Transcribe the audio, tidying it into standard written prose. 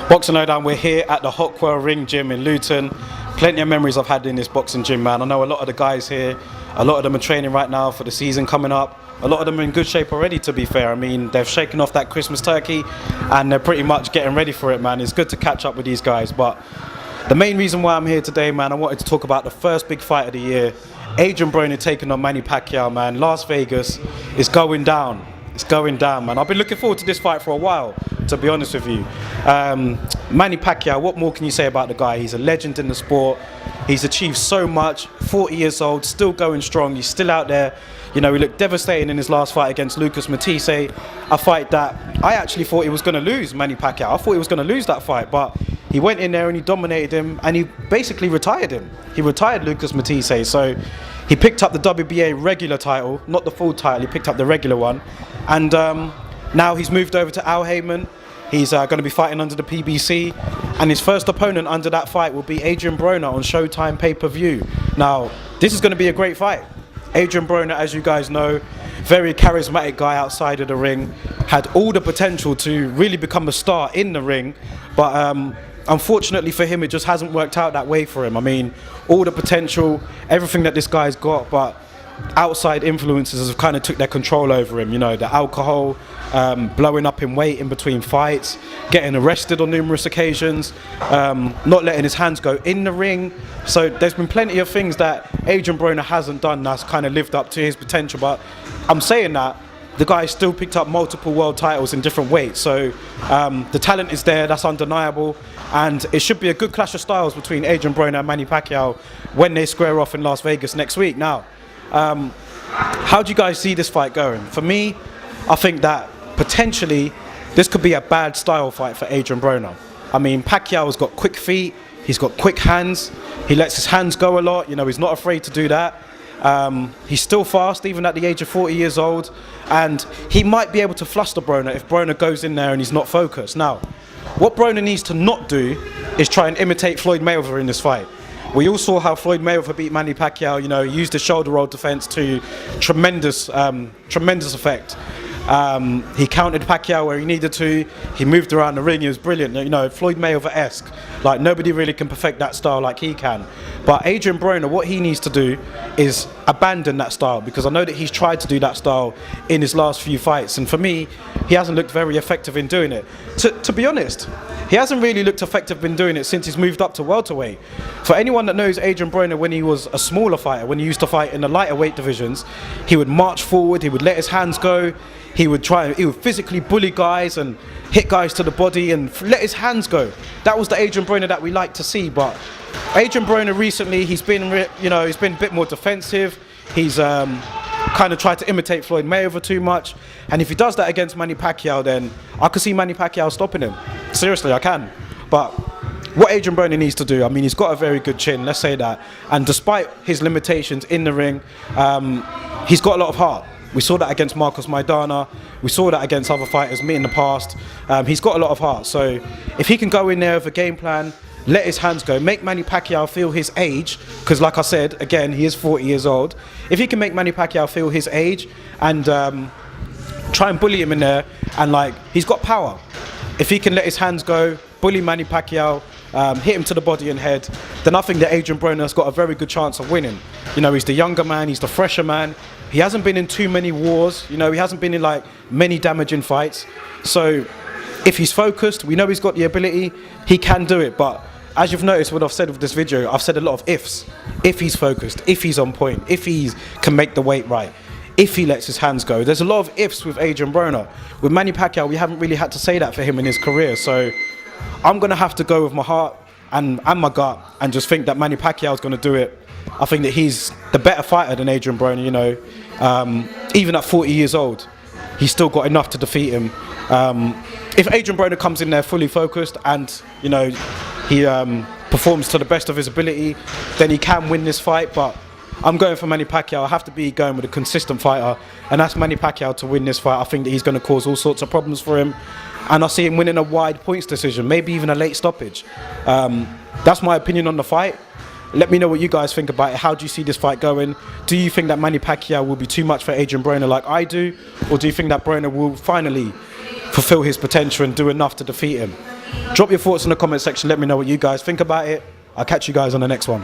Boxing Lowdown, we're here at the Hockwell Ring Gym in Luton. Plenty of memories I've had in this boxing gym, man. I know a lot of the guys here, a lot of them are training right now for the season coming up. A lot of them are in good shape already, to be fair. I mean, they've shaken off that Christmas turkey and they're pretty much getting ready for it, man. It's good to catch up with these guys. But the main reason why I'm here today, man, I wanted to talk about the first big fight of the year. Adrien Broner taking on Manny Pacquiao, man. Las Vegas is going down. It's going down, man. I've been looking forward to this fight for a while, to be honest with you. Manny Pacquiao, what more can you say about the guy? He's a legend in the sport. He's achieved so much, 40 years old, still going strong. He's still out there. You know, he looked devastating in his last fight against Lucas Matisse, a fight that I actually thought he was going to lose, Manny Pacquiao. I thought he was going to lose that fight, but he went in there and he dominated him and he basically retired him. He retired Lucas Matisse, so he picked up the WBA regular title, not the full title, he picked up the regular one. And now he's moved over to Al Heyman. He's going to be fighting under the PBC, and his first opponent under that fight will be Adrien Broner on Showtime pay-per-view. Now, this is going to be a great fight. Adrien Broner, as you guys know, very charismatic guy outside of the ring, had all the potential to really become a star in the ring, but unfortunately for him, it just hasn't worked out that way for him. I mean, all the potential, everything that this guy's got, but outside influences have kind of took their control over him. You know, the alcohol, blowing up in weight in between fights, getting arrested on numerous occasions, not letting his hands go in the ring. So there's been plenty of things that Adrien Broner hasn't done that's kind of lived up to his potential. But I'm saying that the guy still picked up multiple world titles in different weights. So the talent is there, that's undeniable. And it should be a good clash of styles between Adrien Broner and Manny Pacquiao when they square off in Las Vegas next week. Now, how do you guys see this fight going? For me, I think that potentially this could be a bad style fight for Adrien Broner. I mean, Pacquiao's got quick feet, he's got quick hands, he lets his hands go a lot, you know, he's not afraid to do that. He's still fast, even at the age of 40 years old, and he might be able to fluster Broner if Broner goes in there and he's not focused. Now, what Broner needs to not do is try and imitate Floyd Mayweather in this fight. We all saw how Floyd Mayweather beat Manny Pacquiao. You know, he used the shoulder roll defense to tremendous effect. He countered Pacquiao where he needed to. He moved around the ring. He was brilliant. You know, Floyd Mayweather-esque. Like, nobody really can perfect that style like he can. But Adrien Broner, what he needs to do is abandon that style, because I know that he's tried to do that style in his last few fights, and for me, he hasn't looked very effective in doing it. To be honest, he hasn't really looked effective in doing it since he's moved up to welterweight. For anyone that knows Adrien Broner when he was a smaller fighter, when he used to fight in the lighter weight divisions, he would march forward, he would let his hands go, he would physically bully guys and hit guys to the body and let his hands go. That was the Adrien Broner that we like to see. But Adrien Broner recently, he's been a bit more defensive. He's kind of tried to imitate Floyd Mayweather too much. And if he does that against Manny Pacquiao, then I could see Manny Pacquiao stopping him. Seriously, I can. But what Adrien Broner needs to do, I mean, he's got a very good chin, let's say that. And despite his limitations in the ring, he's got a lot of heart. We saw that against Marcos Maidana. We saw that against other fighters, me in the past. He's got a lot of heart. So if he can go in there with a game plan, let his hands go, make Manny Pacquiao feel his age, because like I said, again, he is 40 years old. If he can make Manny Pacquiao feel his age and try and bully him in there, and like, he's got power. If he can let his hands go, bully Manny Pacquiao, hit him to the body and head, then I think that Adrien Broner's got a very good chance of winning. You know, he's the younger man, he's the fresher man. He hasn't been in too many wars, you know, he hasn't been in like many damaging fights. So if he's focused, we know he's got the ability, he can do it. But as you've noticed what I've said with this video, I've said a lot of ifs. If he's focused, if he's on point, if he can make the weight right, if he lets his hands go. There's a lot of ifs with Adrien Broner. With Manny Pacquiao, we haven't really had to say that for him in his career. So I'm going to have to go with my heart and my gut and just think that Manny Pacquiao's going to do it. I think that he's the better fighter than Adrien Broner, you know. Even at 40 years old, he's still got enough to defeat him. If Adrien Broner comes in there fully focused and, you know, he performs to the best of his ability, then he can win this fight. But I'm going for Manny Pacquiao. I have to be going with a consistent fighter, and that's Manny Pacquiao to win this fight. I think that he's going to cause all sorts of problems for him, and I see him winning a wide points decision, maybe even a late stoppage. That's my opinion on the fight. Let me know what you guys think about it. How do you see this fight going? Do you think that Manny Pacquiao will be too much for Adrien Broner like I do? Or do you think that Broner will finally fulfill his potential and do enough to defeat him? Drop your thoughts in the comment section. Let me know what you guys think about it. I'll catch you guys on the next one.